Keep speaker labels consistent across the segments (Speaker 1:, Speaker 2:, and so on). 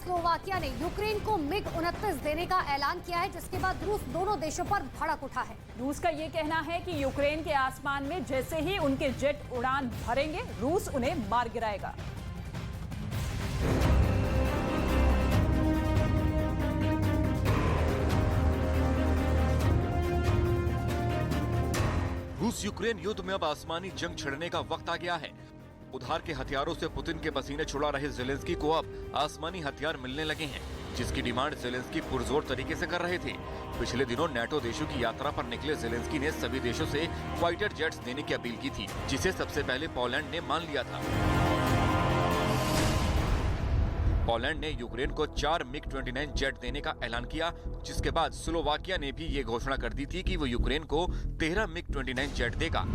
Speaker 1: Slovakia ने Ukraine को MiG-29 देने का ऐलान किया है, जिसके बाद रूस दोनों देशों पर भड़क उठा है।
Speaker 2: रूस का ये कहना है कि यूक्रेन के आसमान में जैसे ही उनके जेट उड़ान भरेंगे, रूस उन्हें मार गिराएगा।
Speaker 3: रूस यूक्रेन युद्ध में अब आसमानी जंग छिड़ने का वक्त आ गया है। उधार के हथियारों से पुतिन के पसीने छुड़ा रहे जेलेंस्की को अब आसमानी हथियार मिलने लगे हैं, जिसकी डिमांड जेलेंस्की पुरजोर तरीके से कर रहे थे। पिछले दिनों नेटो देशों की यात्रा पर निकले जेलेंस्की ने सभी देशों से फाइटर जेट्स देने की अपील की थी, जिसे सबसे पहले पोलैंड ने मान लिया था। पोलैंड ने यूक्रेन को 4 MiG-29 जेट देने का ऐलान किया, जिसके बाद स्लोवाकिया ने भी ये घोषणा कर दी थी कि वो यूक्रेन को 13 MiG-29 जेट देगा।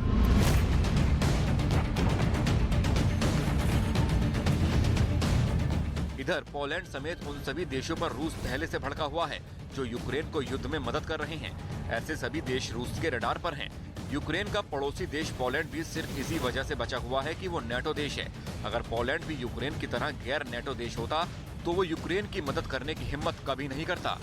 Speaker 3: इधर पोलैंड समेत उन सभी देशों पर रूस पहले से भड़का हुआ है जो यूक्रेन को युद्ध में मदद कर रहे हैं। ऐसे सभी देश रूस के रडार पर हैं। यूक्रेन का पड़ोसी देश पोलैंड भी सिर्फ इसी वजह से बचा हुआ है कि वो नेटो देश है। अगर पोलैंड भी यूक्रेन की तरह गैर नेटो देश होता तो वो यूक्रेन की मदद करने की हिम्मत कभी नहीं करता।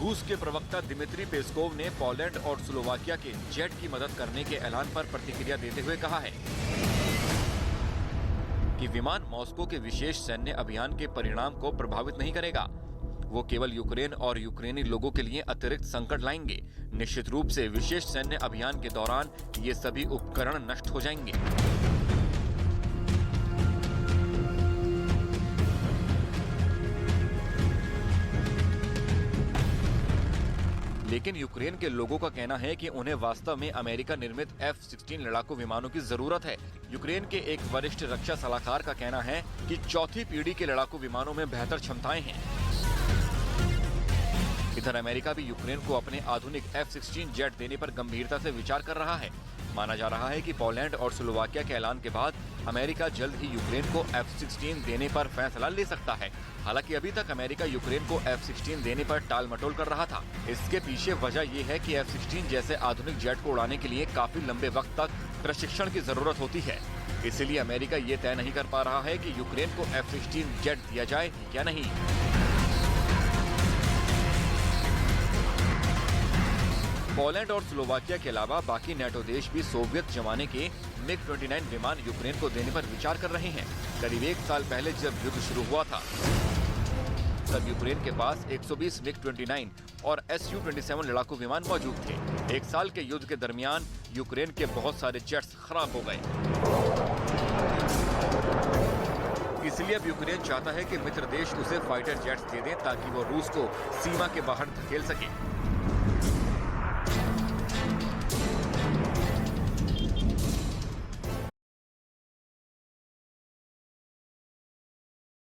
Speaker 3: रूस के प्रवक्ता दिमित्री पेस्कोव ने पोलैंड और स्लोवाकिया के जेट की मदद करने के ऐलान पर प्रतिक्रिया देते हुए कहा है कि विमान मॉस्को के विशेष सैन्य अभियान के परिणाम को प्रभावित नहीं करेगा। वो केवल यूक्रेन और यूक्रेनी लोगों के लिए अतिरिक्त संकट लाएंगे। निश्चित रूप से विशेष सैन्य अभियान के दौरान ये सभी उपकरण नष्ट हो जाएंगे। लेकिन यूक्रेन के लोगों का कहना है कि उन्हें वास्तव में अमेरिका निर्मित F-16 लड़ाकू विमानों की जरूरत है। यूक्रेन के एक वरिष्ठ रक्षा सलाहकार का कहना है कि चौथी पीढ़ी के लड़ाकू विमानों में बेहतर क्षमताएं हैं। इधर अमेरिका भी यूक्रेन को अपने आधुनिक F-16 जेट देने पर गंभीरता से विचार कर रहा है। माना जा रहा है कि पोलैंड और स्लोवाकिया के ऐलान के बाद अमेरिका जल्द ही यूक्रेन को F-16 देने पर फैसला ले सकता है। हालांकि अभी तक अमेरिका यूक्रेन को F-16 देने पर टाल मटोल कर रहा था। इसके पीछे वजह यह है कि F-16 जैसे आधुनिक जेट को उड़ाने के लिए काफी लंबे वक्त तक प्रशिक्षण की जरूरत होती है। इसलिए अमेरिका ये तय नहीं कर पा रहा है कि यूक्रेन को F-16 जेट दिया जाए या नहीं। पोलैंड और स्लोवाकिया के अलावा बाकी नेटो देश भी सोवियत जमाने के MiG-29 विमान यूक्रेन को देने पर विचार कर रहे हैं। करीब 1 साल पहले जब युद्ध शुरू हुआ था, तब यूक्रेन के पास 120 MiG-29 और Su-27 लड़ाकू विमान मौजूद थे। 1 साल के युद्ध के दरमियान यूक्रेन के बहुत सारे जेट्स खराब हो गए। इसलिए अब यूक्रेन चाहता है कि मित्र देश उसे फाइटर जेट्स दे दें ताकि वो रूस को सीमा के बाहर धकेल सके।